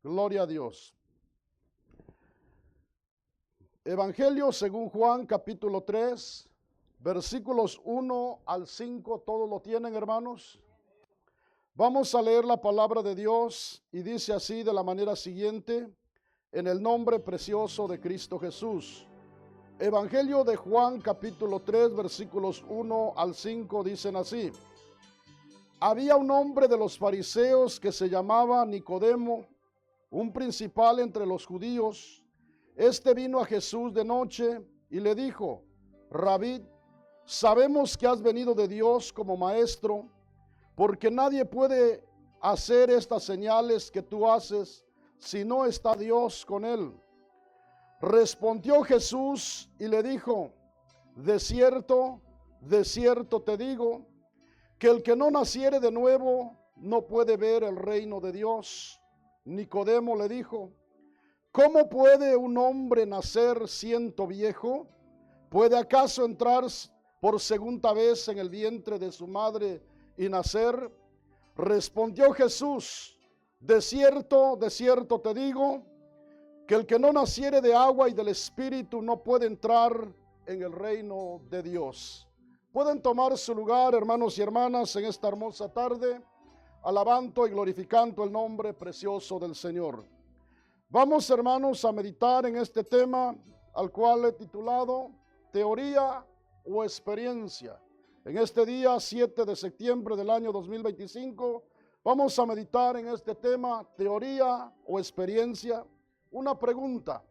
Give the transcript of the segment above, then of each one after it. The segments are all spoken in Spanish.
Gloria a Dios. Evangelio según Juan, capítulo 3, versículos 1 al 5. ¿Todos lo tienen, hermanos? Vamos a leer la palabra de Dios y dice así de la manera siguiente, en el nombre precioso de Cristo Jesús. Evangelio de Juan, capítulo 3, versículos 1 al 5 dicen así. Había un hombre de los fariseos que se llamaba Nicodemo, un principal entre los judíos. Este vino a Jesús de noche y le dijo: Rabí, sabemos que has venido de Dios como maestro, porque nadie puede hacer estas señales que tú haces si no está Dios con él. Respondió Jesús y le dijo: de cierto te digo, que el que no naciere de nuevo no puede ver el reino de Dios. Nicodemo le dijo: ¿cómo puede un hombre nacer siendo viejo? ¿Puede acaso entrar por segunda vez en el vientre de su madre y nacer? Respondió Jesús: de cierto te digo, que el que no naciere de agua y del Espíritu no puede entrar en el reino de Dios. Pueden tomar su lugar, hermanos y hermanas, en esta hermosa tarde, alabando y glorificando el nombre precioso del Señor. Vamos, hermanos, a meditar en este tema, al cual he titulado Teoría o Experiencia. En este día 7 de septiembre del año 2025, vamos a meditar en este tema, Teoría o Experiencia. Una pregunta.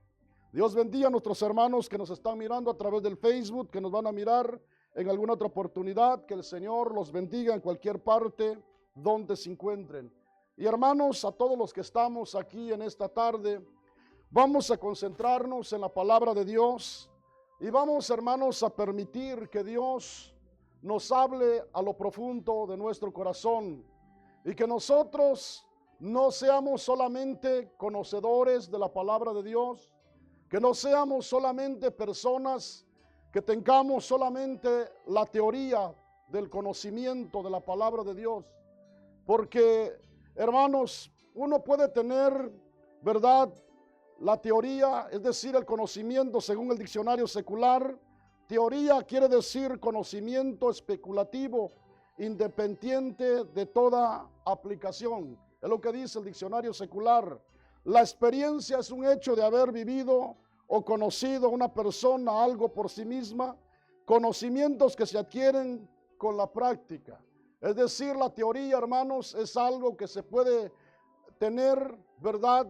Dios bendiga a nuestros hermanos que nos están mirando a través del Facebook, que nos van a mirar en alguna otra oportunidad. Que el Señor los bendiga en cualquier parte donde se encuentren. Y hermanos, a todos los que estamos aquí en esta tarde, vamos a concentrarnos en la palabra de Dios y vamos, hermanos, a permitir que Dios nos hable a lo profundo de nuestro corazón y que nosotros no seamos solamente conocedores de la palabra de Dios, que no seamos solamente personas que tengamos solamente la teoría del conocimiento de la palabra de Dios, porque, hermanos, uno puede tener, ¿verdad?, la teoría, es decir, el conocimiento según el diccionario secular. Teoría quiere decir conocimiento especulativo, independiente de toda aplicación. Es lo que dice el diccionario secular. La experiencia es un hecho de haber vivido o conocido a una persona algo por sí misma, conocimientos que se adquieren con la práctica. Es decir, la teoría, hermanos, es algo que se puede tener, ¿verdad?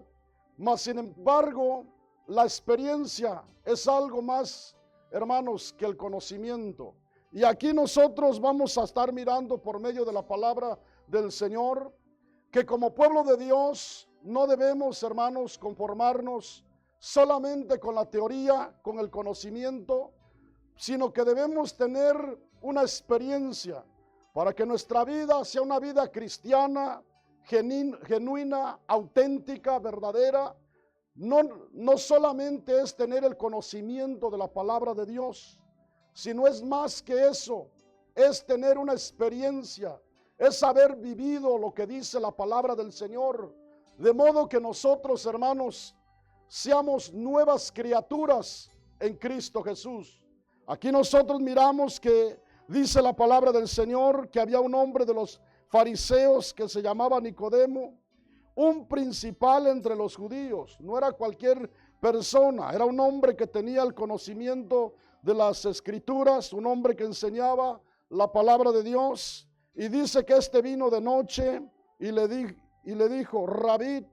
Mas, sin embargo, la experiencia es algo más, hermanos, que el conocimiento. Y aquí nosotros vamos a estar mirando por medio de la palabra del Señor, que como pueblo de Dios no debemos, hermanos, conformarnos solamente con la teoría, con el conocimiento, sino que debemos tener una experiencia para que nuestra vida sea una vida cristiana, genuina, auténtica, verdadera. No solamente es tener el conocimiento de la palabra de Dios, sino es más que eso, es tener una experiencia, es haber vivido lo que dice la palabra del Señor, de modo que nosotros, hermanos, seamos nuevas criaturas en Cristo Jesús. Aquí nosotros miramos que dice la palabra del Señor que había un hombre de los fariseos que se llamaba Nicodemo, un principal entre los judíos. No era cualquier persona, era un hombre que tenía el conocimiento de las escrituras, un hombre que enseñaba la palabra de Dios. Y dice que este vino de noche y le dijo: Rabí,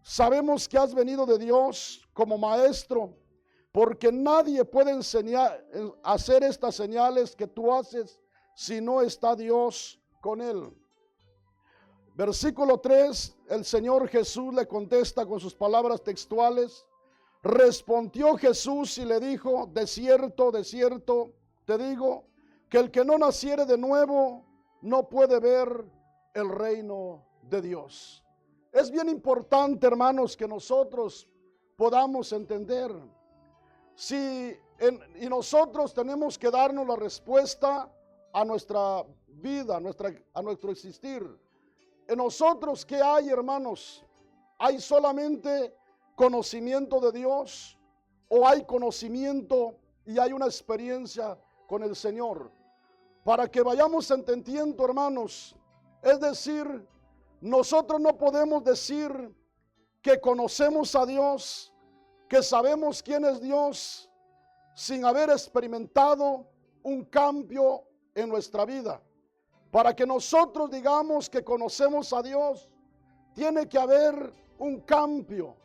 sabemos que has venido de Dios como maestro, porque nadie puede hacer estas señales que tú haces si no está Dios con él. Versículo 3, el Señor Jesús le contesta con sus palabras textuales. Respondió Jesús y le dijo: de cierto te digo, que el que no naciere de nuevo no puede ver el reino de Dios. Es bien importante, hermanos, que nosotros podamos entender. Y nosotros tenemos que darnos la respuesta a nuestra vida, a nuestro existir. En nosotros, ¿qué hay, hermanos? ¿hay solamente conocimiento de Dios o hay conocimiento y hay una experiencia con el Señor? Para que vayamos entendiendo, hermanos, es decir, nosotros no podemos decir que conocemos a Dios, que sabemos quién es Dios, sin haber experimentado un cambio en nuestra vida. Para que nosotros digamos que conocemos a Dios, tiene que haber un cambio.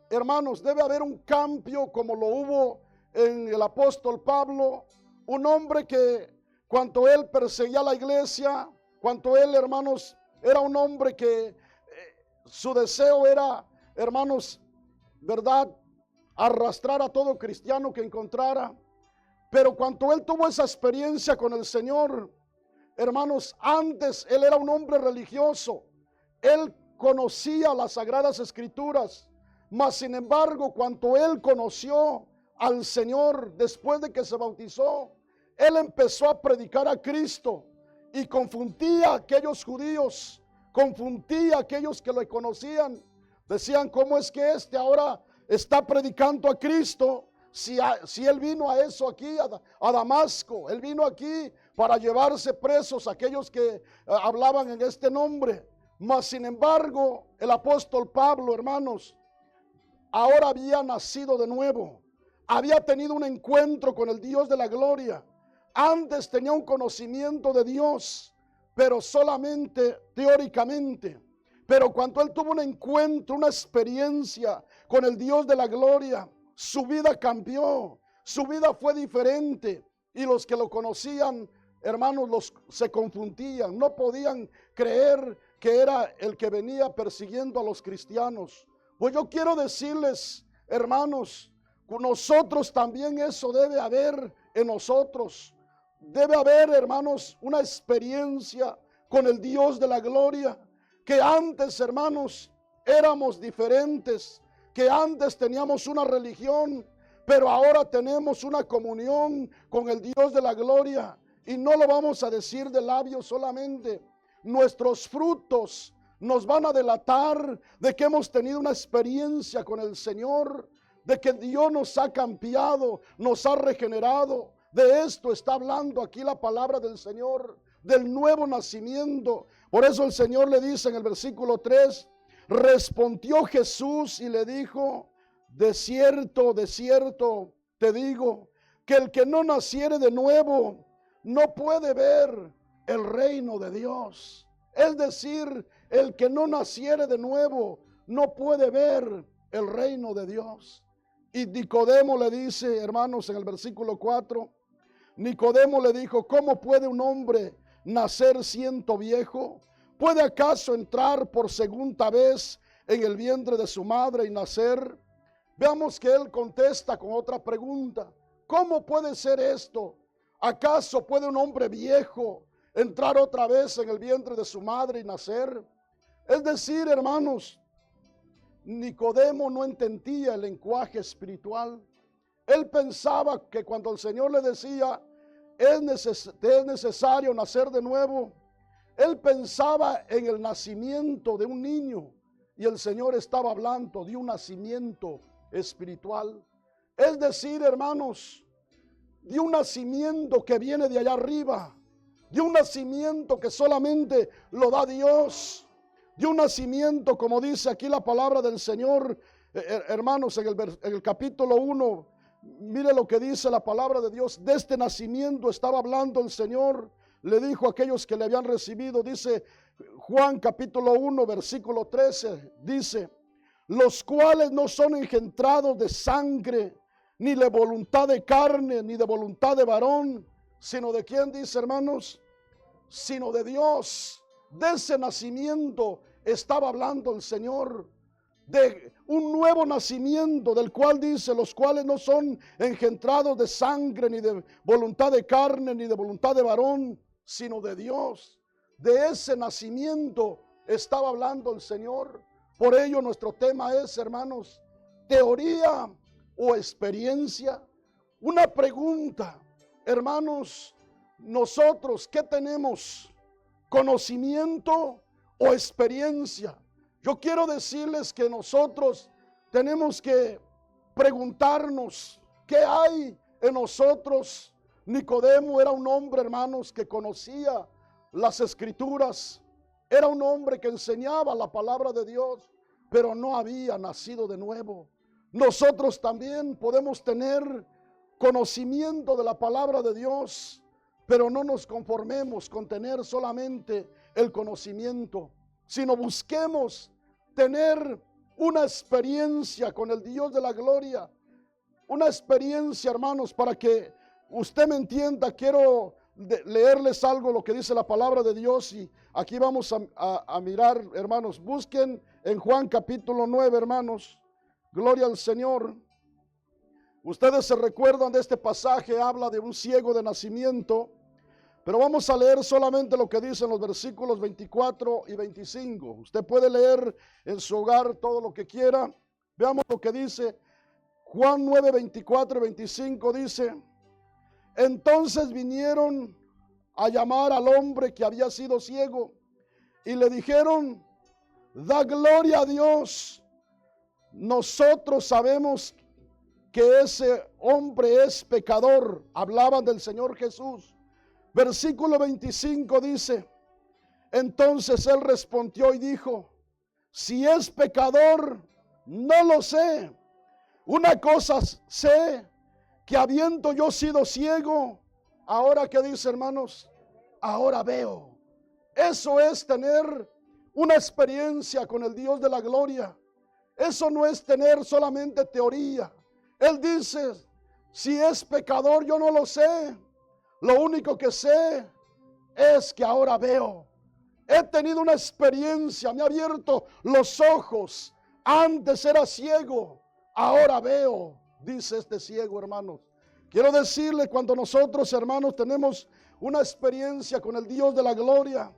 Hermanos, debe haber un cambio como lo hubo en el apóstol Pablo, un hombre que cuando él perseguía a la iglesia, cuando él, hermanos, era un hombre que su deseo era, hermanos, ¿verdad?, arrastrar a todo cristiano que encontrara. Pero cuando él tuvo esa experiencia con el Señor, hermanos, antes él era un hombre religioso, él conocía las sagradas escrituras, mas sin embargo, cuando él conoció al Señor después de que se bautizó, él empezó a predicar a Cristo y confundía a aquellos judíos, confundía a aquellos que le conocían. Decían, ¿cómo es que este ahora está predicando a Cristo? Si él vino a eso aquí, a Damasco, él vino aquí para llevarse presos a aquellos que hablaban en este nombre. Mas sin embargo, el apóstol Pablo, hermanos, ahora había nacido de nuevo, había tenido un encuentro con el Dios de la gloria. Antes tenía un conocimiento de Dios, pero solamente teóricamente. Pero cuando él tuvo un encuentro, una experiencia con el Dios de la gloria, su vida cambió, su vida fue diferente. Y los que lo conocían, hermanos, se confundían, no podían creer que era el que venía persiguiendo a los cristianos. Pues yo quiero decirles, hermanos, con nosotros también eso debe haber en nosotros. Debe haber, hermanos, una experiencia con el Dios de la gloria. Que antes, hermanos, éramos diferentes, que antes teníamos una religión, pero ahora tenemos una comunión con el Dios de la gloria. Y no lo vamos a decir de labios solamente. Nuestros frutos nos van a delatar de que hemos tenido una experiencia con el Señor, de que Dios nos ha cambiado, nos ha regenerado. De esto está hablando aquí la palabra del Señor, del nuevo nacimiento. Por eso el Señor le dice en el versículo 3, respondió Jesús y le dijo, de cierto te digo, que el que no naciere de nuevo no puede ver el reino de Dios. Es decir, el que no naciere de nuevo no puede ver el reino de Dios. Y Nicodemo le dice, hermanos, en el versículo 4, Nicodemo le dijo, ¿cómo puede un hombre nacer siendo viejo? ¿Puede acaso entrar por segunda vez en el vientre de su madre y nacer? Veamos que él contesta con otra pregunta. ¿Cómo puede ser esto? ¿Acaso puede un hombre viejo entrar otra vez en el vientre de su madre y nacer? Es decir, hermanos, Nicodemo no entendía el lenguaje espiritual. Él pensaba que cuando el Señor le decía, es necesario nacer de nuevo, él pensaba en el nacimiento de un niño y el Señor estaba hablando de un nacimiento espiritual. Es decir, hermanos, de un nacimiento que viene de allá arriba, de un nacimiento que solamente lo da Dios, de un nacimiento, como dice aquí la palabra del Señor, hermanos, en el capítulo 1, mire lo que dice la palabra de Dios. De este nacimiento estaba hablando el Señor, le dijo a aquellos que le habían recibido, dice Juan capítulo 1, versículo 13, dice, los cuales no son engendrados de sangre, ni de voluntad de carne, ni de voluntad de varón, sino de quién, dice, hermanos, sino de Dios. De ese nacimiento estaba hablando el Señor, de un nuevo nacimiento, del cual dice, los cuales no son engendrados de sangre, ni de voluntad de carne, ni de voluntad de varón, sino de Dios. De ese nacimiento estaba hablando el Señor. Por ello nuestro tema es, hermanos, teoría o experiencia. Una pregunta, hermanos, nosotros, ¿qué tenemos? ¿Conocimiento o experiencia? Yo quiero decirles que nosotros tenemos que preguntarnos qué hay en nosotros. Nicodemo era un hombre, hermanos, que conocía las escrituras. Era un hombre que enseñaba la palabra de Dios, pero no había nacido de nuevo. Nosotros también podemos tener conocimiento de la palabra de Dios, pero no nos conformemos con tener solamente el conocimiento, sino busquemos tener una experiencia con el Dios de la gloria. Una experiencia, hermanos, para que usted me entienda. Quiero leerles algo, lo que dice la palabra de Dios, y aquí vamos a mirar, hermanos. Busquen en Juan capítulo 9, hermanos. Gloria al Señor. Ustedes se recuerdan de este pasaje, habla de un ciego de nacimiento, pero vamos a leer solamente lo que dicen los versículos 24 y 25. Usted puede leer en su hogar todo lo que quiera. Veamos lo que dice Juan 9, 24 y 25. Dice: entonces vinieron a llamar al hombre que había sido ciego y le dijeron: da gloria a Dios. Nosotros sabemos que ese hombre es pecador. Hablaban del Señor Jesús. Versículo 25 dice: entonces él respondió y dijo: si es pecador, no lo sé. Una cosa sé, que habiendo yo sido ciego, ahora, ¿qué dice, hermanos? Ahora veo. Eso es tener una experiencia con el Dios de la gloria. Eso no es tener solamente teoría. Él dice: si es pecador, yo no lo sé. Lo único que sé es que ahora veo. He tenido una experiencia, me ha abierto los ojos. Antes era ciego, ahora veo, dice este ciego, hermanos. Quiero decirle, cuando nosotros, hermanos, tenemos una experiencia con el Dios de la gloria,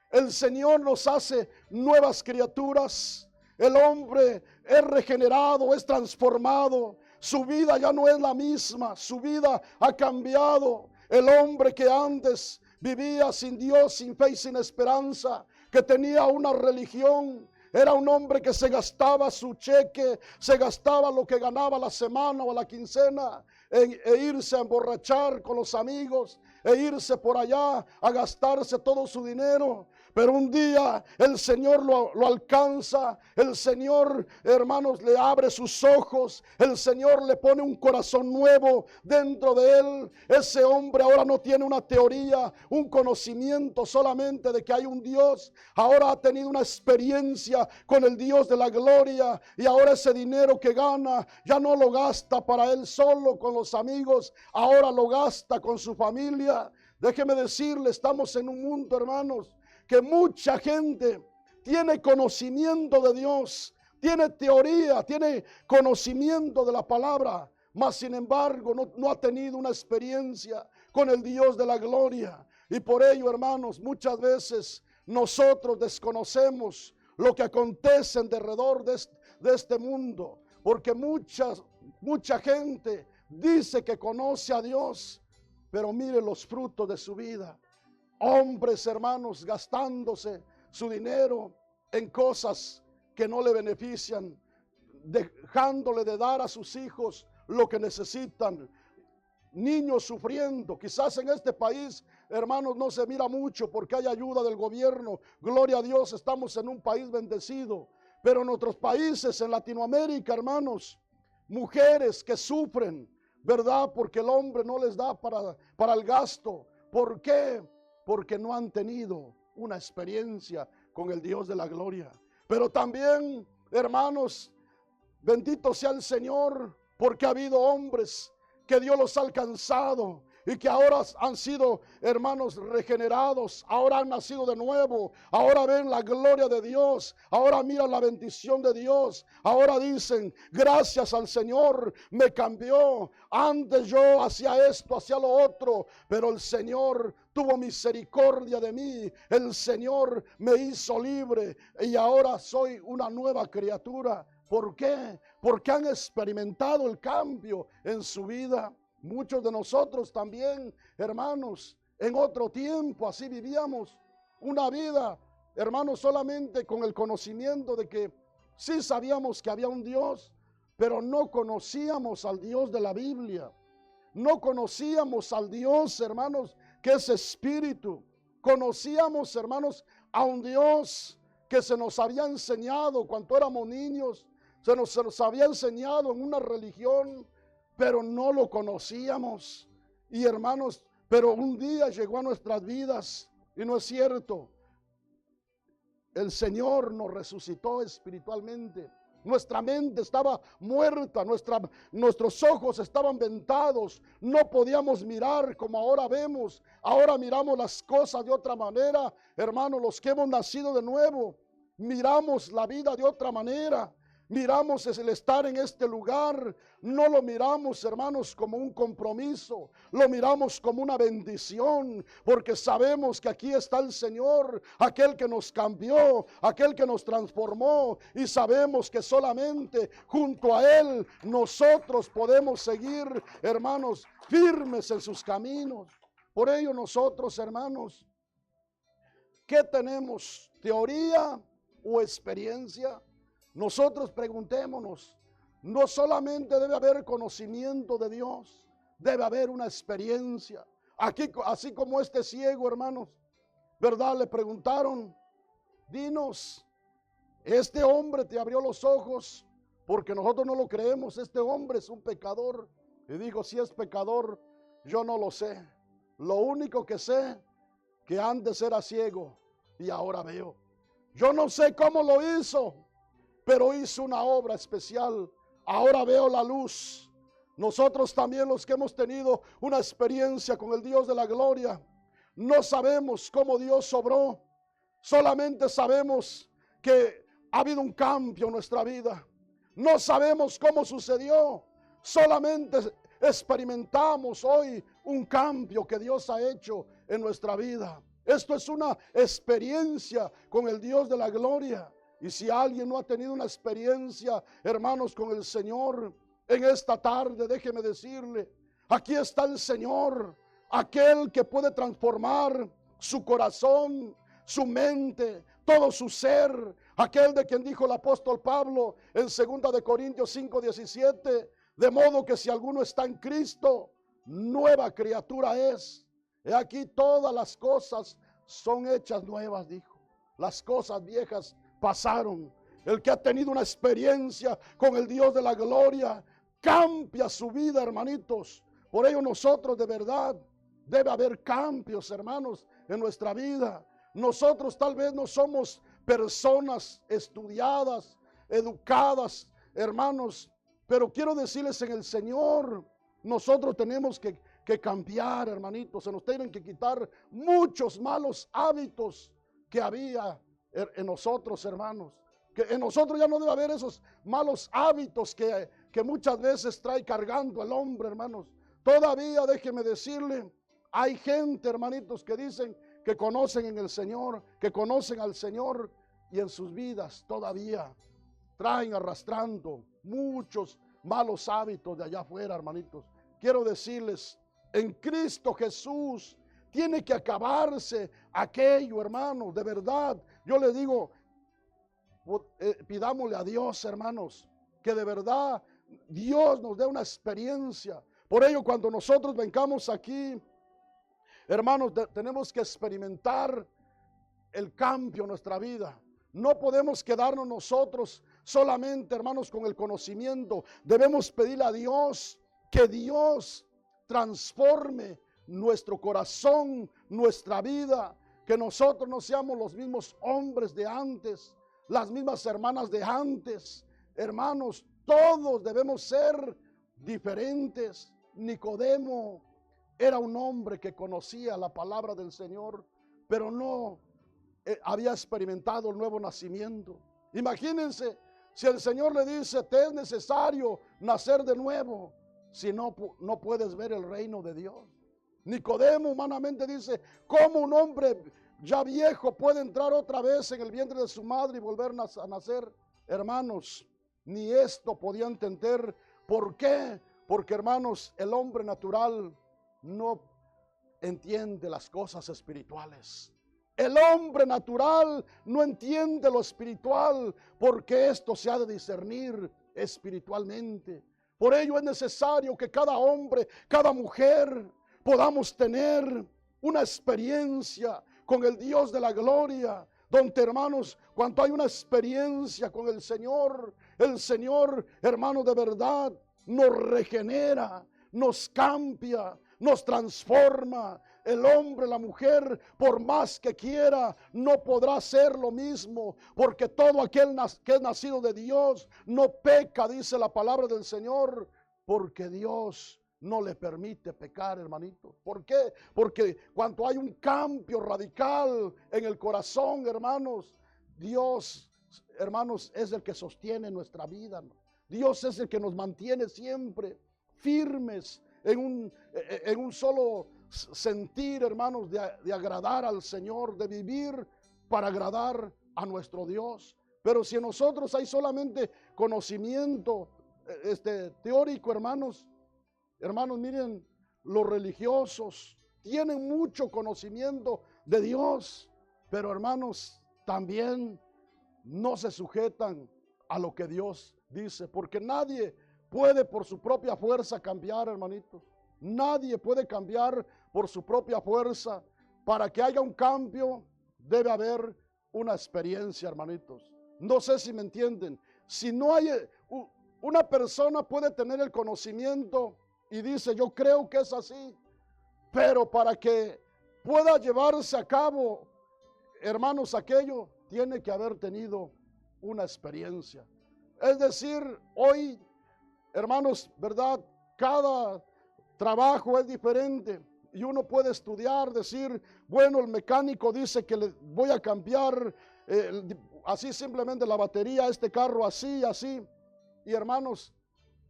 el Señor nos hace nuevas criaturas. El hombre es regenerado, es transformado. Su vida ya no es la misma, su vida ha cambiado. El hombre que antes vivía sin Dios, sin fe y sin esperanza, que tenía una religión, era un hombre que se gastaba su cheque, se gastaba lo que ganaba la semana o la quincena, e irse a emborrachar con los amigos, e irse por allá a gastarse todo su dinero. Pero un día el Señor lo alcanza, el Señor, hermanos, le abre sus ojos, el Señor le pone un corazón nuevo dentro de él. Ese hombre ahora no tiene una teoría, un conocimiento solamente de que hay un Dios. Ahora ha tenido una experiencia con el Dios de la gloria, y ahora ese dinero que gana ya no lo gasta para él solo con los amigos, ahora lo gasta con su familia. Déjeme decirle, estamos en un mundo, hermanos, que mucha gente tiene conocimiento de Dios, tiene teoría, tiene conocimiento de la palabra, mas sin embargo no ha tenido una experiencia con el Dios de la gloria. Y por ello, hermanos, muchas veces nosotros desconocemos lo que acontece en derredor de este mundo, porque mucha gente dice que conoce a Dios, pero mire los frutos de su vida. Hombres, hermanos, gastándose su dinero en cosas que no le benefician, dejándole de dar a sus hijos lo que necesitan. Niños sufriendo. Quizás en este país, hermanos, no se mira mucho porque hay ayuda del gobierno. Gloria a Dios, estamos en un país bendecido. Pero en otros países, en Latinoamérica, hermanos, mujeres que sufren, ¿verdad? Porque el hombre no les da para el gasto. ¿Por qué? Porque no han tenido una experiencia con el Dios de la gloria. Pero también, hermanos, bendito sea el Señor, porque ha habido hombres que Dios los ha alcanzado y que ahora han sido, hermanos, regenerados, ahora han nacido de nuevo, ahora ven la gloria de Dios, ahora miran la bendición de Dios, ahora dicen: gracias al Señor, me cambió. Antes yo hacía esto, hacía lo otro, pero el Señor tuvo misericordia de mí, el Señor me hizo libre y ahora soy una nueva criatura. ¿Por qué? Porque han experimentado el cambio en su vida. Muchos de nosotros también, hermanos, en otro tiempo así vivíamos una vida, hermanos, solamente con el conocimiento de que sí sabíamos que había un Dios, pero no conocíamos al Dios de la Biblia. No conocíamos al Dios, hermanos, que es espíritu. Conocíamos, hermanos, a un Dios que se nos había enseñado cuando éramos niños. Se nos había enseñado en una religión, pero no lo conocíamos. Y hermanos, pero un día llegó a nuestras vidas, y no es cierto, el Señor nos resucitó espiritualmente. Nuestra mente estaba muerta, nuestros ojos estaban ventados, no podíamos mirar como ahora vemos. Ahora miramos las cosas de otra manera, hermanos, los que hemos nacido de nuevo, miramos la vida de otra manera. Miramos el estar en este lugar, no lo miramos, hermanos, como un compromiso, lo miramos como una bendición, porque sabemos que aquí está el Señor, aquel que nos cambió, aquel que nos transformó, y sabemos que solamente junto a Él nosotros podemos seguir, hermanos, firmes en sus caminos. Por ello nosotros, hermanos, ¿qué tenemos? ¿Teoría o experiencia? Nosotros preguntémonos, no solamente debe haber conocimiento de Dios, debe haber una experiencia. Aquí, así como este ciego, hermanos, ¿verdad? Le preguntaron, dinos, este hombre te abrió los ojos, porque nosotros no lo creemos, este hombre es un pecador. Y dijo, si es pecador, yo no lo sé. Lo único que sé, que antes era ciego y ahora veo. Yo no sé cómo lo hizo, pero hizo una obra especial. Ahora veo la luz. Nosotros también, los que hemos tenido una experiencia con el Dios de la gloria, no sabemos cómo Dios obró. Solamente sabemos que ha habido un cambio en nuestra vida. No sabemos cómo sucedió. Solamente experimentamos hoy un cambio que Dios ha hecho en nuestra vida. Esto es una experiencia con el Dios de la gloria. Y si alguien no ha tenido una experiencia, hermanos, con el Señor, en esta tarde, déjeme decirle, aquí está el Señor, aquel que puede transformar su corazón, su mente, todo su ser, aquel de quien dijo el apóstol Pablo en 2 de Corintios 5:17, de modo que si alguno está en Cristo, nueva criatura es. He aquí todas las cosas son hechas nuevas, dijo. Las cosas viejas pasaron. El que ha tenido una experiencia con el Dios de la gloria cambia su vida, hermanitos. Por ello nosotros de verdad debe haber cambios, hermanos, en nuestra vida. Nosotros tal vez no somos personas estudiadas, educadas, hermanos, pero quiero decirles, en el Señor nosotros tenemos que cambiar, hermanitos. Se nos tienen que quitar muchos malos hábitos que había en nosotros, hermanos. Que en nosotros ya no debe haber esos malos hábitos que muchas veces trae cargando el hombre, hermanos. Todavía, déjeme decirle, hay gente, hermanitos, que dicen que conocen en el Señor, que conocen al Señor, y en sus vidas todavía traen arrastrando muchos malos hábitos de allá afuera, hermanitos. Quiero decirles, en Cristo Jesús tiene que acabarse aquello, hermanos, de verdad. Yo le digo, pidámosle a Dios, hermanos, que de verdad Dios nos dé una experiencia. Por ello, cuando nosotros vengamos aquí, hermanos, tenemos que experimentar el cambio en nuestra vida. No podemos quedarnos nosotros solamente, hermanos, con el conocimiento. Debemos pedirle a Dios que Dios transforme nuestro corazón, nuestra vida, que nosotros no seamos los mismos hombres de antes, las mismas hermanas de antes. Hermanos, todos debemos ser diferentes. Nicodemo era un hombre que conocía la palabra del Señor, pero no había experimentado el nuevo nacimiento. Imagínense, si el Señor le dice, te es necesario nacer de nuevo, si no puedes ver el reino de Dios. Nicodemo humanamente dice, ¿cómo un hombre ya viejo puede entrar otra vez en el vientre de su madre y volver a nacer? Hermanos, ni esto podía entender. ¿Por qué? Porque, hermanos, el hombre natural no entiende las cosas espirituales. El hombre natural no entiende lo espiritual, porque esto se ha de discernir espiritualmente. Por ello es necesario que cada hombre, cada mujer, podamos tener una experiencia con el Dios de la gloria, donde, hermanos, cuando hay una experiencia con el Señor, hermanos, de verdad nos regenera, nos cambia, nos transforma. El hombre, la mujer, por más que quiera, no podrá ser lo mismo, porque todo aquel que es nacido de Dios no peca, dice la palabra del Señor, porque Dios no le permite pecar, hermanito. ¿Por qué? Porque cuando hay un cambio radical en el corazón, hermanos, Dios, hermanos, es el que sostiene nuestra vida, ¿no? Dios es el que nos mantiene siempre firmes en un solo sentir, hermanos, de agradar al Señor, de vivir para agradar a nuestro Dios. Pero si en nosotros hay solamente conocimiento teórico, hermanos, miren, los religiosos tienen mucho conocimiento de Dios, pero, hermanos, también no se sujetan a lo que Dios dice, porque nadie puede por su propia fuerza cambiar, hermanito. Nadie puede cambiar por su propia fuerza. Para que haya un cambio, debe haber una experiencia, hermanitos. No sé si me entienden. Si no hay, una persona puede tener el conocimiento y dice, yo creo que es así, pero para que pueda llevarse a cabo, hermanos, aquello tiene que haber tenido una experiencia. Es decir, hoy, hermanos, ¿verdad? Cada trabajo es diferente y uno puede estudiar, decir, bueno, el mecánico dice que le voy a cambiar así simplemente la batería a este carro, así, así. Y, hermanos,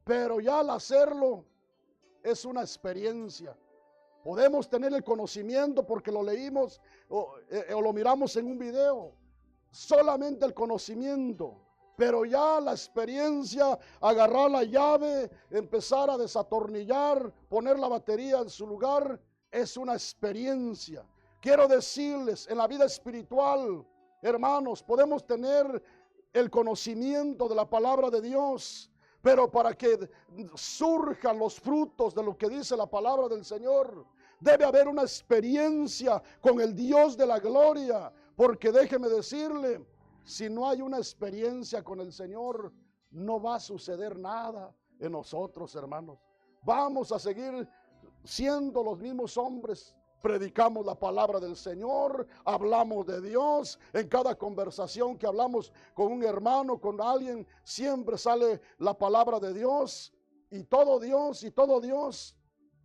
pero ya al hacerlo es una experiencia. Podemos tener el conocimiento porque lo leímos o lo miramos en un video. Solamente el conocimiento. Pero ya la experiencia, agarrar la llave, empezar a desatornillar, poner la batería en su lugar, es una experiencia. Quiero decirles, en la vida espiritual, hermanos, podemos tener el conocimiento de la palabra de Dios, pero para que surjan los frutos de lo que dice la palabra del Señor, debe haber una experiencia con el Dios de la gloria, porque déjeme decirle, si no hay una experiencia con el Señor, no va a suceder nada en nosotros, hermanos. Vamos a seguir siendo los mismos hombres. Predicamos la palabra del Señor, hablamos de Dios. En cada conversación que hablamos con un hermano, con alguien, siempre sale la palabra de Dios y todo Dios y todo Dios.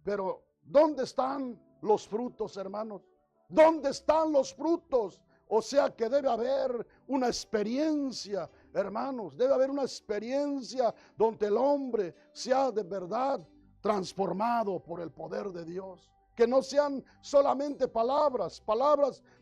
Pero ¿dónde están los frutos, hermanos? ¿Dónde están los frutos? O sea que debe haber una experiencia, hermanos, debe haber una experiencia donde el hombre sea de verdad transformado por el poder de Dios. Que no sean solamente palabras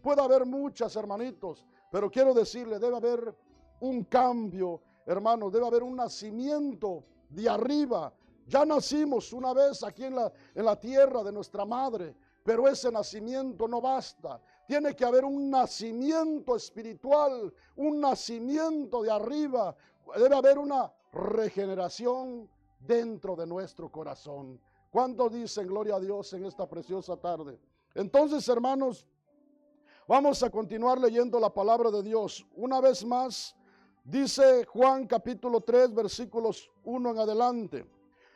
puede haber muchas, hermanitos, pero quiero decirle, debe haber un cambio, hermanos, debe haber un nacimiento de arriba. Ya nacimos una vez aquí en la tierra de nuestra madre, pero ese nacimiento no basta. Tiene que haber un nacimiento espiritual, un nacimiento de arriba. Debe haber una regeneración dentro de nuestro corazón. ¿Cuántos dicen gloria a Dios en esta preciosa tarde? Entonces, hermanos, vamos a continuar leyendo la palabra de Dios. Una vez más, dice Juan capítulo 3, versículos 1 en adelante.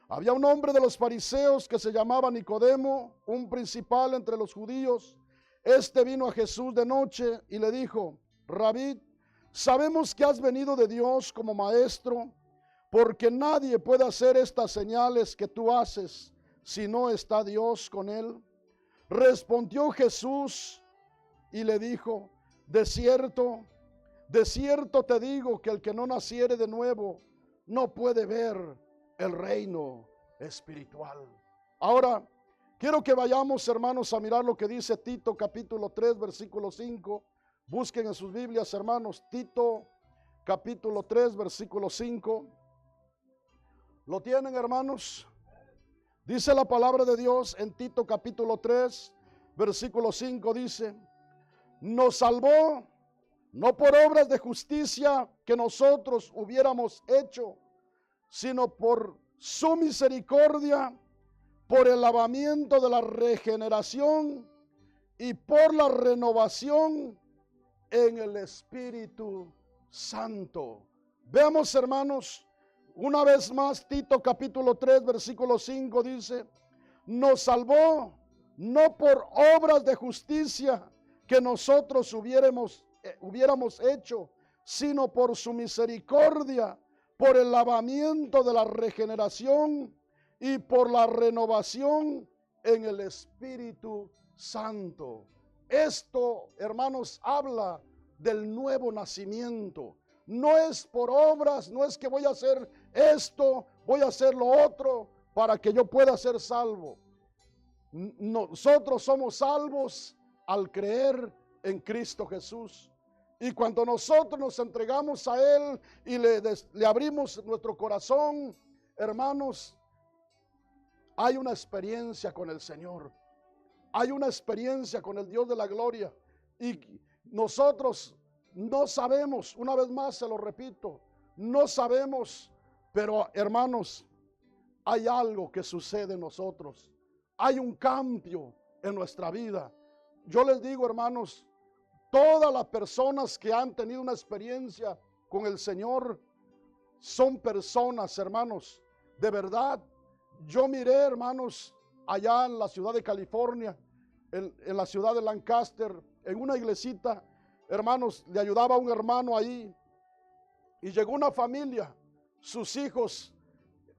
Había un hombre de los fariseos que se llamaba Nicodemo, un principal entre los judíos. Este vino a Jesús de noche y le dijo, Rabí, sabemos que has venido de Dios como maestro, porque nadie puede hacer estas señales que tú haces si no está Dios con él. Respondió Jesús y le dijo, de cierto te digo que el que no naciere de nuevo no puede ver el reino espiritual. Ahora, quiero que vayamos, hermanos, a mirar lo que dice Tito capítulo 3, versículo 5. Busquen en sus Biblias, hermanos, Tito capítulo 3, versículo 5. ¿Lo tienen, hermanos? Dice la palabra de Dios en Tito capítulo 3, versículo 5, dice, nos salvó no por obras de justicia que nosotros hubiéramos hecho, sino por su misericordia, por el lavamiento de la regeneración y por la renovación en el Espíritu Santo. Veamos, hermanos, una vez más, Tito capítulo 3, versículo 5 dice, nos salvó no por obras de justicia que nosotros hubiéramos hecho, sino por su misericordia, por el lavamiento de la regeneración y por la renovación en el Espíritu Santo. Esto, hermanos, habla del nuevo nacimiento. No es por obras, no es que voy a hacer esto, voy a hacer lo otro para que yo pueda ser salvo. Nosotros somos salvos al creer en Cristo Jesús. Y cuando nosotros nos entregamos a Él y le abrimos nuestro corazón, hermanos, hay una experiencia con el Señor. Hay una experiencia con el Dios de la gloria. Y nosotros no sabemos, una vez más se lo repito, no sabemos, pero hermanos, hay algo que sucede en nosotros. Hay un cambio en nuestra vida. Yo les digo, hermanos, todas las personas que han tenido una experiencia con el Señor son personas, hermanos, de verdad. Yo miré, hermanos, allá en la ciudad de California, en la ciudad de Lancaster, en una iglesita, hermanos, le ayudaba a un hermano ahí y llegó una familia, sus hijos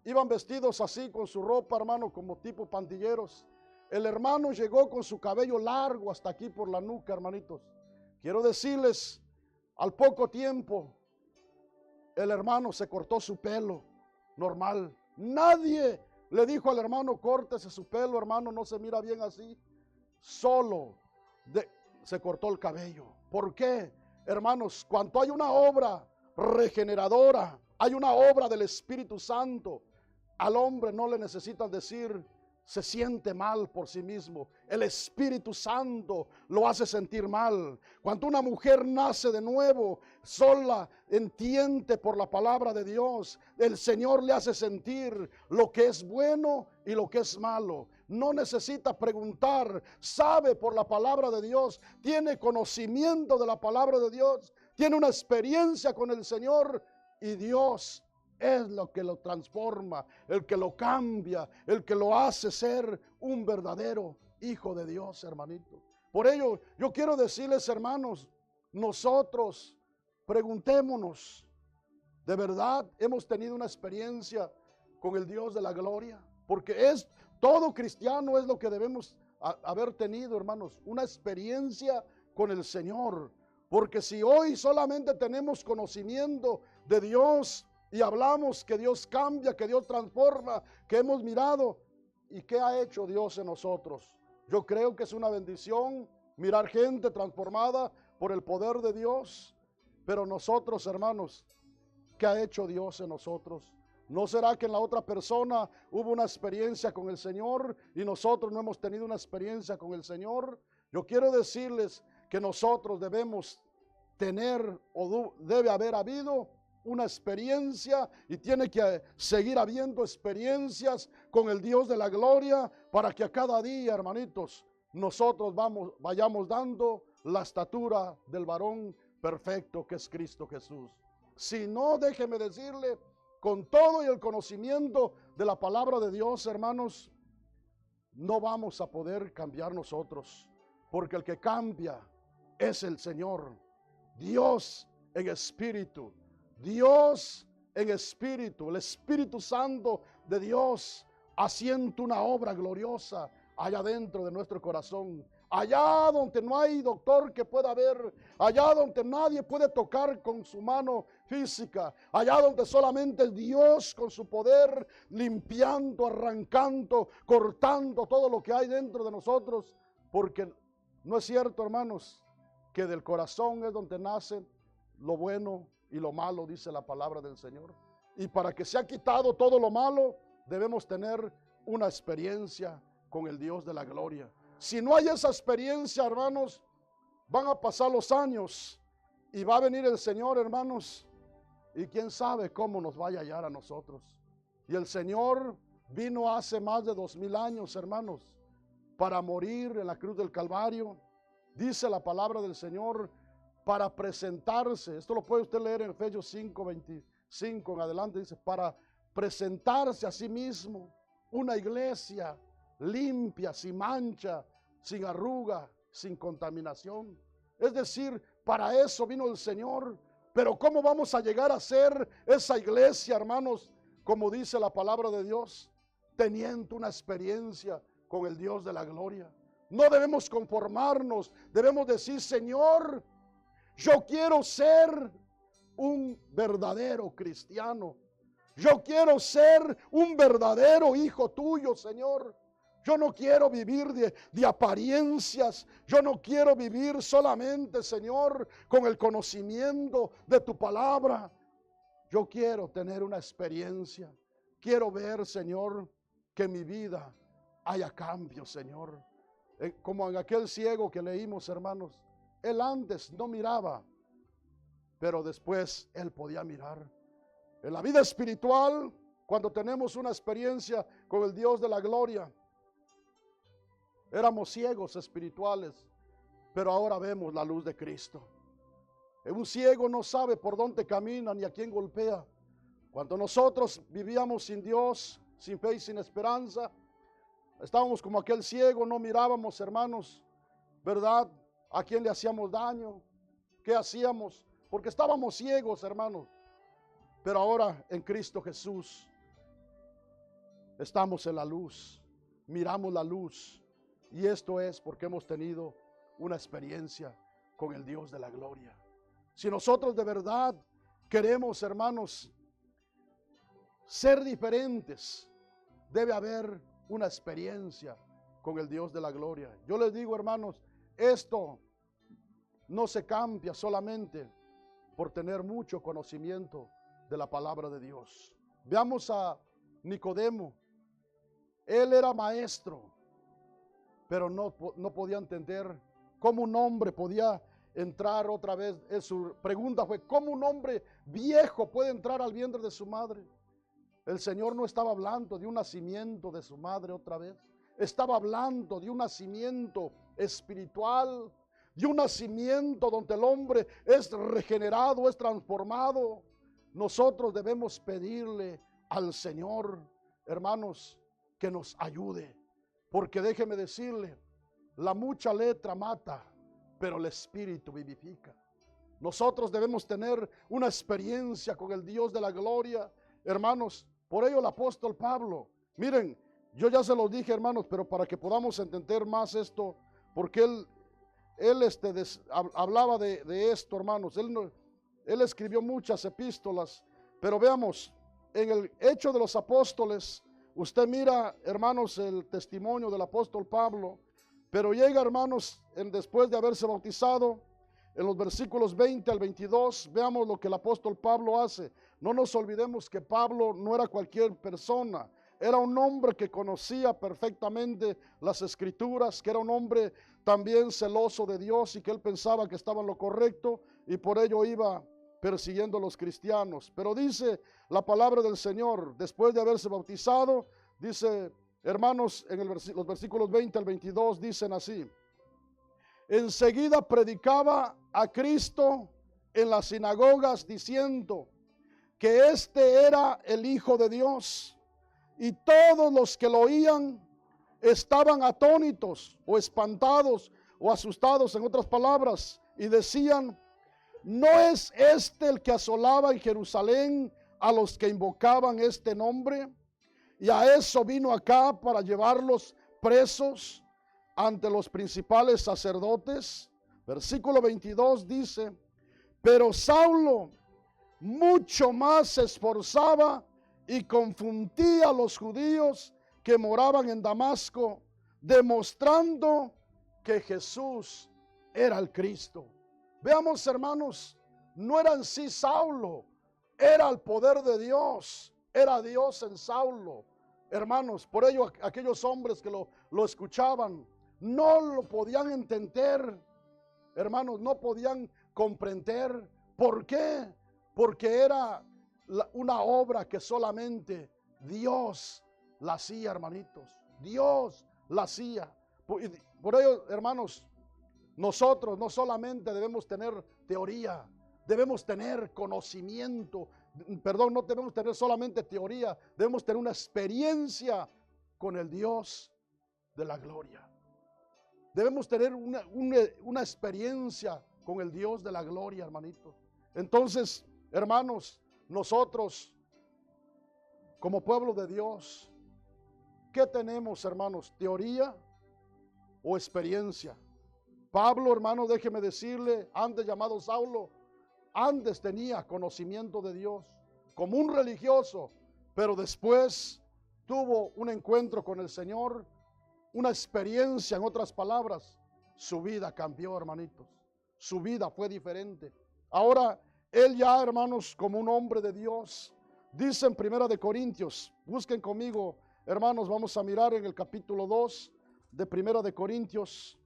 iban vestidos así con su ropa, hermano, como tipo pandilleros. El hermano llegó con su cabello largo hasta aquí por la nuca, hermanitos. Quiero decirles, al poco tiempo, el hermano se cortó su pelo, normal. Nadie le dijo al hermano, córtese su pelo, hermano, no se mira bien así. Solo se cortó el cabello. ¿Por qué? Hermanos, cuando hay una obra regeneradora, hay una obra del Espíritu Santo, al hombre no le necesitan decir, se siente mal por sí mismo. El Espíritu Santo lo hace sentir mal. Cuando una mujer nace de nuevo, sola, entiende por la palabra de Dios, el Señor le hace sentir lo que es bueno y lo que es malo. No necesita preguntar, sabe por la palabra de Dios, tiene conocimiento de la palabra de Dios, tiene una experiencia con el Señor y Dios es lo que lo transforma, el que lo cambia, el que lo hace ser un verdadero hijo de Dios, hermanito. Por ello, yo quiero decirles, hermanos, nosotros preguntémonos, ¿de verdad hemos tenido una experiencia con el Dios de la gloria? Porque todo cristiano es lo que debemos haber tenido, hermanos, una experiencia con el Señor. Porque si hoy solamente tenemos conocimiento de Dios, y hablamos que Dios cambia, que Dios transforma, que hemos mirado. ¿Y qué ha hecho Dios en nosotros? Yo creo que es una bendición mirar gente transformada por el poder de Dios. Pero nosotros, hermanos, ¿qué ha hecho Dios en nosotros? ¿No será que en la otra persona hubo una experiencia con el Señor y nosotros no hemos tenido una experiencia con el Señor? Yo quiero decirles que nosotros debemos tener o debe haber habido una experiencia y tiene que seguir habiendo experiencias con el Dios de la gloria para que a cada día, hermanitos, nosotros vayamos dando la estatura del varón perfecto que es Cristo Jesús. Si no, déjeme decirle, con todo y el conocimiento de la palabra de Dios, hermanos, no vamos a poder cambiar nosotros, porque el que cambia es el Señor, Dios en espíritu. Dios en espíritu, el Espíritu Santo de Dios haciendo una obra gloriosa allá dentro de nuestro corazón, allá donde no hay doctor que pueda ver, allá donde nadie puede tocar con su mano física, allá donde solamente Dios con su poder limpiando, arrancando, cortando todo lo que hay dentro de nosotros, porque no es cierto, hermanos, que del corazón es donde nace lo bueno y lo malo, dice la palabra del Señor. Y para que sea quitado todo lo malo, debemos tener una experiencia con el Dios de la gloria. Si no hay esa experiencia, hermanos, Van a pasar los años y va a venir el Señor, hermanos, y quién sabe cómo nos vaya a hallar a nosotros. Y el Señor vino hace más de 2000 años, hermanos, para morir en la cruz del Calvario. Dice la palabra del Señor, para presentarse. Esto lo puede usted leer en Efesios 5:25 en adelante. Dice, para presentarse a sí mismo una iglesia limpia, sin mancha, sin arruga, sin contaminación. Es decir, para eso vino el Señor. Pero ¿cómo vamos a llegar a ser esa iglesia, hermanos? Como dice la palabra de Dios, teniendo una experiencia con el Dios de la gloria. No debemos conformarnos, debemos decir, Señor, yo quiero ser un verdadero cristiano. Yo quiero ser un verdadero hijo tuyo, Señor. Yo no quiero vivir de apariencias. Yo no quiero vivir solamente, Señor, con el conocimiento de tu palabra. Yo quiero tener una experiencia. Quiero ver, Señor, que en mi vida haya cambio, Señor. Como en aquel ciego que leímos, hermanos. Él antes no miraba, pero después él podía mirar. En la vida espiritual, cuando tenemos una experiencia con el Dios de la gloria, éramos ciegos espirituales, pero ahora vemos la luz de Cristo. Un ciego no sabe por dónde camina ni a quién golpea. Cuando nosotros vivíamos sin Dios, sin fe y sin esperanza, estábamos como aquel ciego, no mirábamos, hermanos, ¿verdad? ¿A quién le hacíamos daño? ¿Qué hacíamos? Porque estábamos ciegos, hermanos. Pero ahora en Cristo Jesús estamos en la luz, miramos la luz. Y esto es porque hemos tenido una experiencia con el Dios de la gloria. Si nosotros de verdad queremos, hermanos, ser diferentes, debe haber una experiencia con el Dios de la gloria. Yo les digo, hermanos, esto no se cambia solamente por tener mucho conocimiento de la palabra de Dios. Veamos a Nicodemo. Él era maestro, pero no podía entender cómo un hombre podía entrar otra vez. Su pregunta fue, ¿cómo un hombre viejo puede entrar al vientre de su madre? El Señor no estaba hablando de un nacimiento de su madre otra vez. Estaba hablando de un nacimiento espiritual, de un nacimiento donde el hombre es regenerado, es transformado. Nosotros debemos pedirle al Señor, hermanos, que nos ayude. Porque déjeme decirle, la mucha letra mata, pero el Espíritu vivifica. Nosotros debemos tener una experiencia con el Dios de la gloria, hermanos. Por ello el apóstol Pablo, miren, yo ya se los dije, hermanos, pero para que podamos entender más esto, porque él hablaba de esto, hermanos. Él escribió muchas epístolas, pero veamos, en el Hecho de los Apóstoles, usted mira, hermanos, el testimonio del apóstol Pablo, pero llega, hermanos, después de haberse bautizado, en los versículos 20 al 22, veamos lo que el apóstol Pablo hace. No nos olvidemos que Pablo no era cualquier persona, era un hombre que conocía perfectamente las Escrituras, que era un hombre también celoso de Dios y que él pensaba que estaba en lo correcto y por ello iba persiguiendo a los cristianos. Pero dice la palabra del Señor, después de haberse bautizado, dice, hermanos, en los versículos 20 al 22 dicen así: enseguida predicaba a Cristo en las sinagogas diciendo que este era el Hijo de Dios, y todos los que lo oían estaban atónitos o espantados o asustados, en otras palabras, y decían: ¿no es este el que asolaba en Jerusalén a los que invocaban este nombre? Y a eso vino acá para llevarlos presos ante los principales sacerdotes. Versículo 22 dice: pero Saulo mucho más se esforzaba y confundía a los judíos que moraban en Damasco, demostrando que Jesús era el Cristo. Veamos, hermanos, no era en sí Saulo, era el poder de Dios, era Dios en Saulo. Hermanos, por ello aquellos hombres que lo escuchaban no lo podían entender. hermanos, no podían comprender. ¿Por qué? Porque era una obra que solamente Dios la hacía, hermanitos. Dios la hacía. Por ello, hermanos, nosotros no solamente debemos tener teoría, debemos tener conocimiento. Perdón, no debemos tener solamente teoría, debemos tener una experiencia con el Dios de la gloria. Debemos tener una experiencia con el Dios de la gloria, hermanitos. Entonces, hermanos, nosotros como pueblo de Dios, ¿qué tenemos, hermanos? ¿Teoría o experiencia? Pablo, hermano, déjeme decirle, antes llamado Saulo, antes tenía conocimiento de Dios como un religioso, pero después tuvo un encuentro con el Señor, una experiencia, en otras palabras, su vida cambió, hermanitos. Su vida fue diferente. Ahora, él ya, hermanos, como un hombre de Dios, dice en 1 Corintios, busquen conmigo, hermanos, vamos a mirar en el capítulo 2 de 1 Corintios.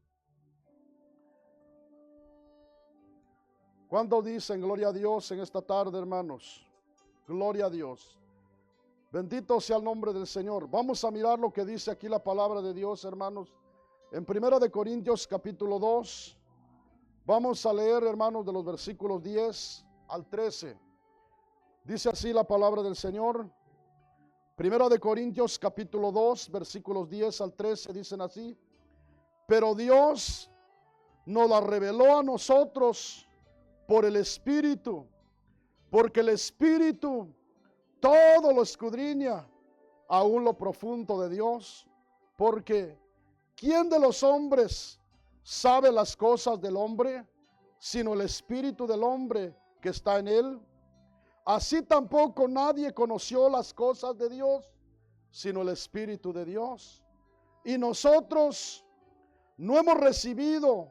¿Cuántos dicen gloria a Dios en esta tarde, hermanos? Gloria a Dios. Bendito sea el nombre del Señor. Vamos a mirar lo que dice aquí la palabra de Dios, hermanos. En 1 Corintios capítulo 2, vamos a leer, hermanos, de los versículos 10 al 13. Dice así la palabra del Señor. 1 Corintios capítulo 2, versículos 10 al 13, dicen así. Pero Dios nos la reveló a nosotros por el Espíritu, porque el Espíritu todo lo escudriña, aún lo profundo de Dios, porque ¿quién de los hombres sabe las cosas del hombre, sino el Espíritu del hombre que está en él? Así tampoco nadie conoció las cosas de Dios, sino el Espíritu de Dios. Y nosotros no hemos recibido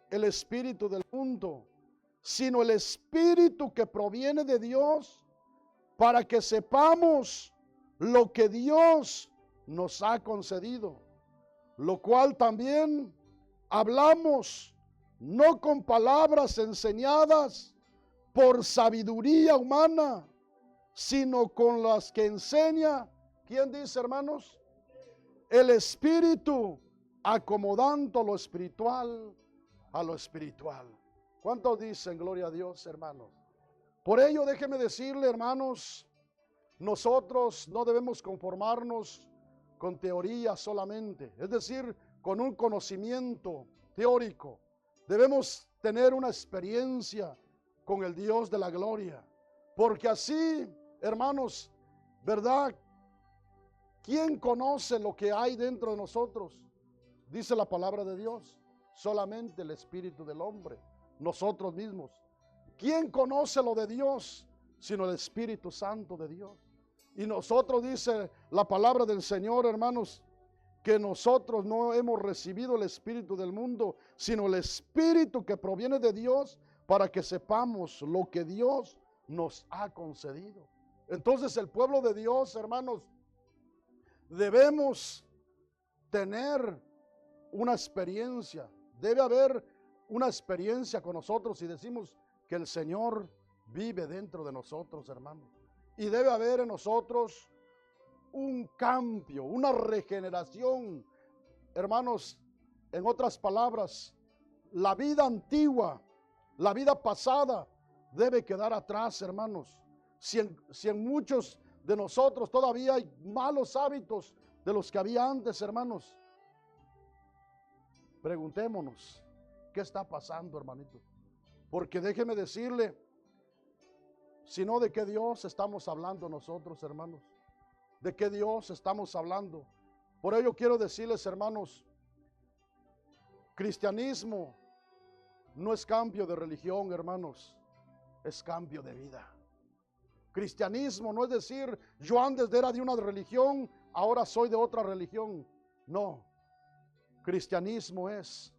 el Espíritu del mundo, sino el Espíritu que proviene de Dios, para que sepamos lo que Dios nos ha concedido, lo cual también hablamos, no con palabras enseñadas por sabiduría humana, sino con las que enseña, ¿quién dice, hermanos? El Espíritu, acomodando lo espiritual a lo espiritual. ¿Cuántos dicen gloria a Dios, hermanos? Por ello, déjeme decirle, hermanos, nosotros no debemos conformarnos con teoría solamente, es decir, con un conocimiento teórico. Debemos tener una experiencia con el Dios de la gloria, porque así, hermanos, ¿verdad? ¿Quién conoce lo que hay dentro de nosotros? Dice la palabra de Dios, solamente el Espíritu del hombre, nosotros mismos. ¿Quién conoce lo de Dios sino el Espíritu Santo de Dios? Y nosotros, dice la palabra del Señor, hermanos, que nosotros no hemos recibido el Espíritu del mundo, sino el Espíritu que proviene de Dios, para que sepamos lo que Dios nos ha concedido. Entonces, el pueblo de Dios, hermanos, debemos tener una experiencia. Debe haber una experiencia con nosotros y decimos que el Señor vive dentro de nosotros, hermanos. Y debe haber en nosotros un cambio, una regeneración. Hermanos, en otras palabras, la vida antigua, la vida pasada debe quedar atrás, hermanos. Si en muchos de nosotros todavía hay malos hábitos de los que había antes, hermanos, preguntémonos, ¿qué está pasando, hermanito? Porque déjeme decirle, sino de qué Dios estamos hablando nosotros, hermanos. ¿De qué Dios estamos hablando? Por ello quiero decirles, hermanos, cristianismo no es cambio de religión, hermanos, es cambio de vida. Cristianismo no es decir, yo antes era de una religión, ahora soy de otra religión. No, cristianismo es,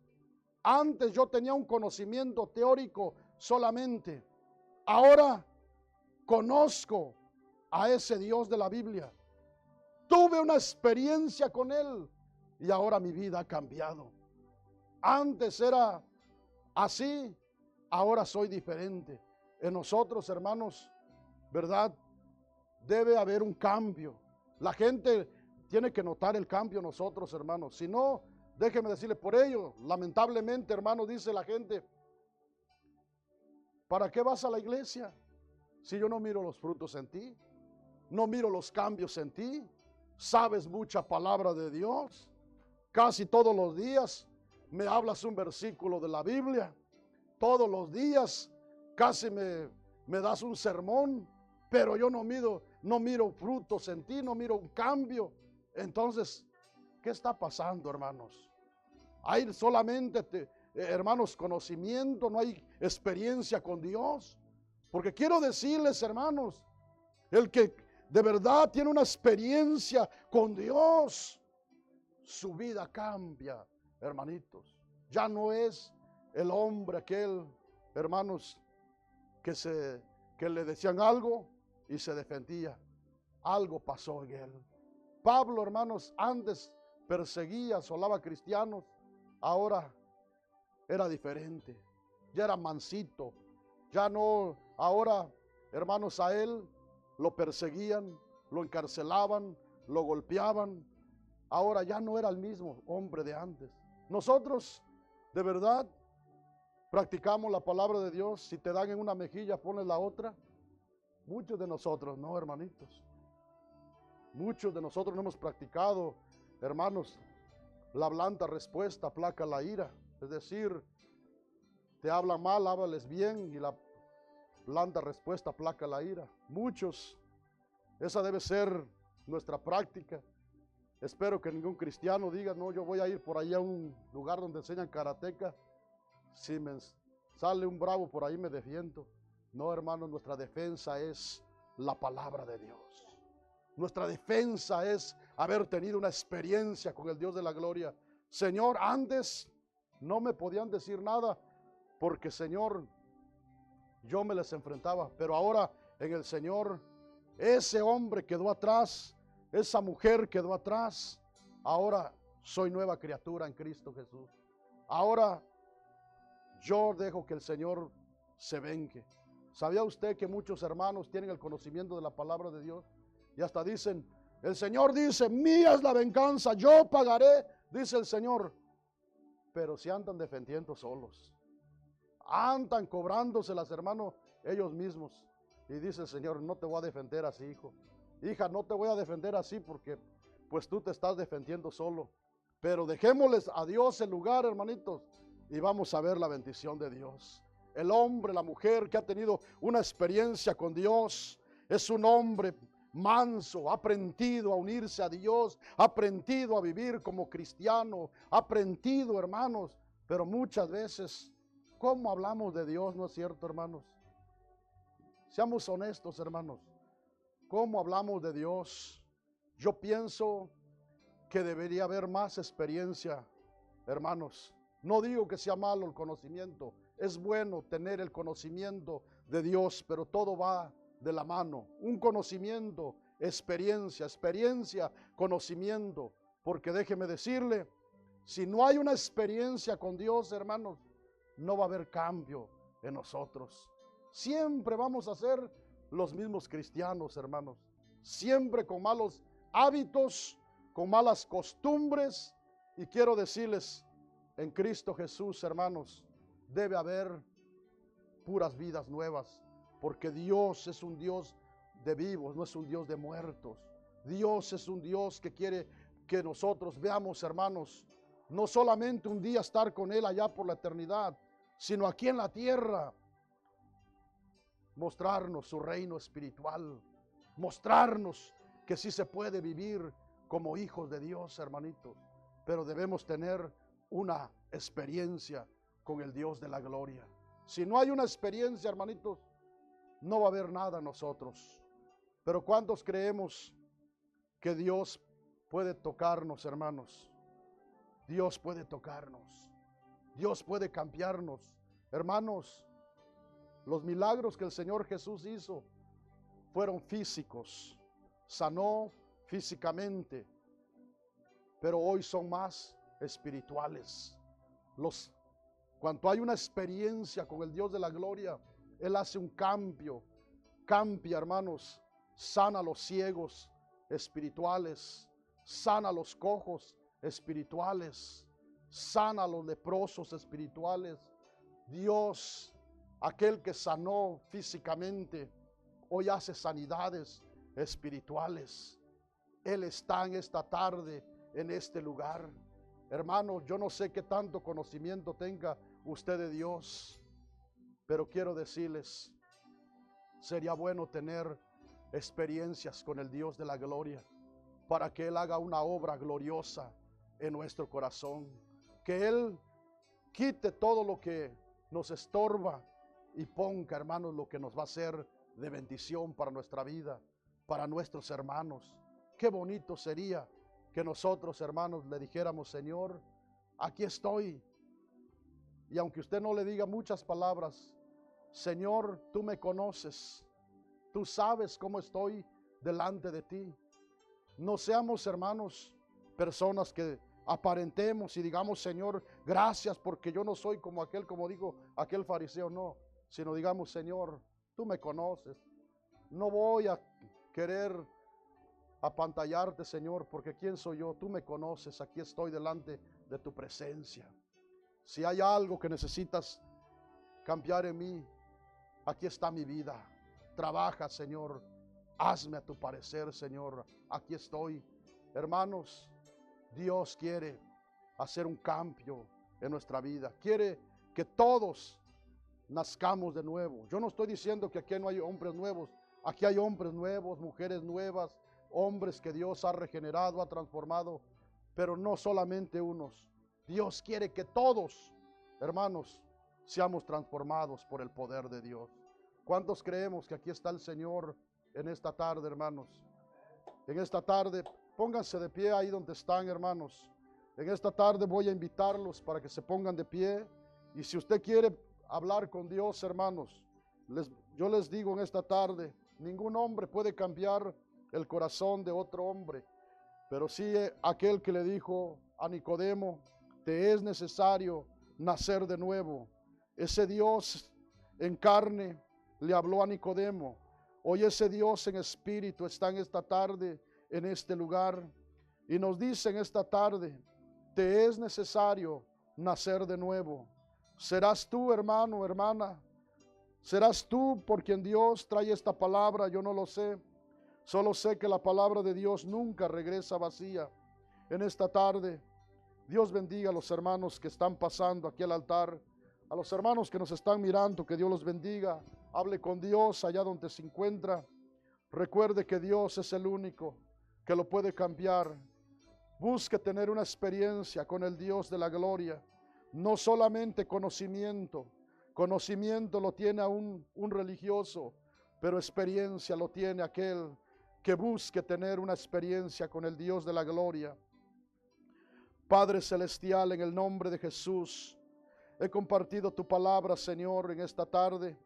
antes yo tenía un conocimiento teórico solamente, ahora conozco a ese Dios de la Biblia. Tuve una experiencia con Él y ahora mi vida ha cambiado. Antes era Así, ahora soy diferente. En nosotros, hermanos, ¿verdad? Debe haber un cambio. La gente tiene que notar el cambio en nosotros, hermanos. Si no, déjeme decirle, por ello, lamentablemente, hermanos, dice la gente, ¿para qué vas a la iglesia si yo no miro los frutos en ti? No miro los cambios en ti. Sabes mucha palabra de Dios. Casi todos los días me hablas un versículo de la Biblia. Todos los días casi me das un sermón, pero yo no miro frutos en ti, no miro un cambio. Entonces, ¿qué está pasando, hermanos? Hay solamente, hermanos, conocimiento, no hay experiencia con Dios. Porque quiero decirles, hermanos, el que de verdad tiene una experiencia con Dios, su vida cambia, hermanitos. Ya no es el hombre aquel, hermanos, que le decían algo y se defendía. Algo pasó en él. Pablo, hermanos, antes perseguía, asolaba a cristianos, ahora era diferente. Ya era mansito. Ya no, ahora, hermanos, a él lo perseguían, lo encarcelaban, lo golpeaban. Ahora ya no era el mismo hombre de antes. Nosotros, de verdad, practicamos la palabra de Dios. Si te dan en una mejilla, pones la otra. Muchos de nosotros no, hermanitos. Muchos de nosotros no hemos practicado, hermanos, la blanda respuesta aplaca la ira. Es decir, te hablan mal, háblales bien, y la blanda respuesta aplaca la ira. Muchos, esa debe ser nuestra práctica. Espero que ningún cristiano diga, no, yo voy a ir por ahí a un lugar donde enseñan karateca. Si me sale un bravo por ahí me defiendo. No, hermanos, nuestra defensa es la palabra de Dios. Nuestra defensa es haber tenido una experiencia con el Dios de la gloria. Señor, antes no me podían decir nada porque, Señor, yo me les enfrentaba. Pero ahora en el Señor, ese hombre quedó atrás, esa mujer quedó atrás. Ahora soy nueva criatura en Cristo Jesús. Ahora yo dejo que el Señor se vengue. ¿Sabía usted que muchos hermanos tienen el conocimiento de la palabra de Dios? Y hasta dicen, el Señor dice, mía es la venganza, yo pagaré, dice el Señor. Pero se andan defendiendo solos. Andan cobrándoselas, hermano, ellos mismos. Y dice el Señor, no te voy a defender así, hijo. Hija, no te voy a defender así porque pues tú te estás defendiendo solo. Pero dejémosles a Dios el lugar, hermanitos, y vamos a ver la bendición de Dios. El hombre, la mujer que ha tenido una experiencia con Dios, es un hombre manso, ha aprendido a unirse a Dios, ha aprendido a vivir como cristiano, ha aprendido, hermanos, pero muchas veces, ¿cómo hablamos de Dios? ¿No es cierto, hermanos? Seamos honestos, hermanos. ¿Cómo hablamos de Dios? Yo pienso que debería haber más experiencia, hermanos. No digo que sea malo el conocimiento, es bueno tener el conocimiento de Dios, pero todo va de la mano. Un conocimiento, experiencia, conocimiento. Porque déjeme decirle, si no hay una experiencia con Dios, hermanos, no va a haber cambio en nosotros. Siempre vamos a ser los mismos cristianos, hermanos. Siempre con malos hábitos, con malas costumbres. Y quiero decirles, en Cristo Jesús, hermanos, debe haber puras vidas nuevas. Porque Dios es un Dios de vivos, no es un Dios de muertos. Dios es un Dios que quiere que nosotros veamos, hermanos, no solamente un día estar con Él allá por la eternidad, sino aquí en la tierra, mostrarnos su reino espiritual, mostrarnos que sí se puede vivir como hijos de Dios, hermanitos, pero debemos tener una experiencia con el Dios de la gloria. Si no hay una experiencia, hermanitos, no va a haber nada en nosotros. Pero ¿cuántos creemos que Dios puede tocarnos, hermanos? Dios puede tocarnos. Dios puede cambiarnos. Hermanos, los milagros que el Señor Jesús hizo fueron físicos. Sanó físicamente, pero hoy son más espirituales. Los Cuando hay una experiencia con el Dios de la gloria, Él hace un cambio. Cambia, hermanos. Sana a los ciegos espirituales. Sana a los cojos espirituales. Sana a los leprosos espirituales. Dios, aquel que sanó físicamente, hoy hace sanidades espirituales. Él está en esta tarde, en este lugar. Hermano, yo no sé qué tanto conocimiento tenga usted de Dios, pero quiero decirles, sería bueno tener experiencias con el Dios de la gloria, para que Él haga una obra gloriosa en nuestro corazón. Que Él quite todo lo que nos estorba y ponga, hermanos, lo que nos va a ser de bendición para nuestra vida, para nuestros hermanos. Qué bonito sería que nosotros, hermanos, le dijéramos: Señor, aquí estoy. Y aunque usted no le diga muchas palabras, Señor, tú me conoces, tú sabes cómo estoy delante de ti. No seamos, hermanos, personas que aparentemos y digamos: Señor, gracias porque yo no soy como aquel, como dijo aquel fariseo. No, sino digamos: Señor, tú me conoces. No voy a querer apantallarte, Señor, porque ¿quién soy yo? Tú me conoces. Aquí estoy delante de tu presencia. Si hay algo que necesitas cambiar en mí, aquí está mi vida. Trabaja, Señor. Hazme a tu parecer, Señor. Aquí estoy. Hermanos, Dios quiere hacer un cambio en nuestra vida. Quiere que todos nazcamos de nuevo. Yo no estoy diciendo que aquí no hay hombres nuevos. Aquí hay hombres nuevos, mujeres nuevas, hombres que Dios ha regenerado, ha transformado, pero no solamente unos. Dios quiere que todos, hermanos, seamos transformados por el poder de Dios. ¿Cuántos creemos que aquí está el Señor en esta tarde, hermanos? En esta tarde, pónganse de pie ahí donde están, hermanos. En esta tarde voy a invitarlos para que se pongan de pie. Y si usted quiere hablar con Dios, hermanos, yo les digo en esta tarde, ningún hombre puede cambiar el corazón de otro hombre, pero sí aquel que le dijo a Nicodemo: te es necesario nacer de nuevo. Ese Dios en carne le habló a Nicodemo. Hoy ese Dios en espíritu está en esta tarde, en este lugar, y nos dice en esta tarde: te es necesario nacer de nuevo. ¿Serás tú, hermano, hermana? ¿Serás tú por quien Dios trae esta palabra? Yo no lo sé. Solo sé que la palabra de Dios nunca regresa vacía. En esta tarde, Dios bendiga a los hermanos que están pasando aquí al altar, a los hermanos que nos están mirando, que Dios los bendiga. Hable con Dios allá donde se encuentra. Recuerde que Dios es el único que lo puede cambiar. Busque tener una experiencia con el Dios de la gloria. No solamente conocimiento. Conocimiento lo tiene un religioso, pero experiencia lo tiene aquel que busque tener una experiencia con el Dios de la gloria. Padre celestial, en el nombre de Jesús, he compartido tu palabra, Señor, en esta tarde.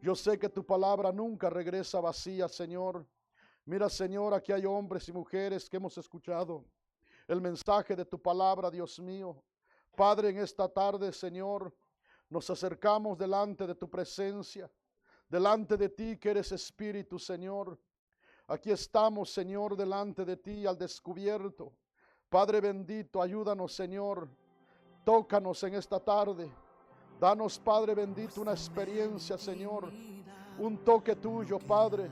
Yo sé que tu palabra nunca regresa vacía, Señor. Mira, Señor, aquí hay hombres y mujeres que hemos escuchado el mensaje de tu palabra, Dios mío. Padre, en esta tarde, Señor, nos acercamos delante de tu presencia, delante de ti que eres Espíritu, Señor. Aquí estamos, Señor, delante de ti al descubierto. Padre bendito, ayúdanos, Señor. Tócanos en esta tarde. Danos, Padre bendito, una experiencia, Señor. Un toque tuyo, Padre.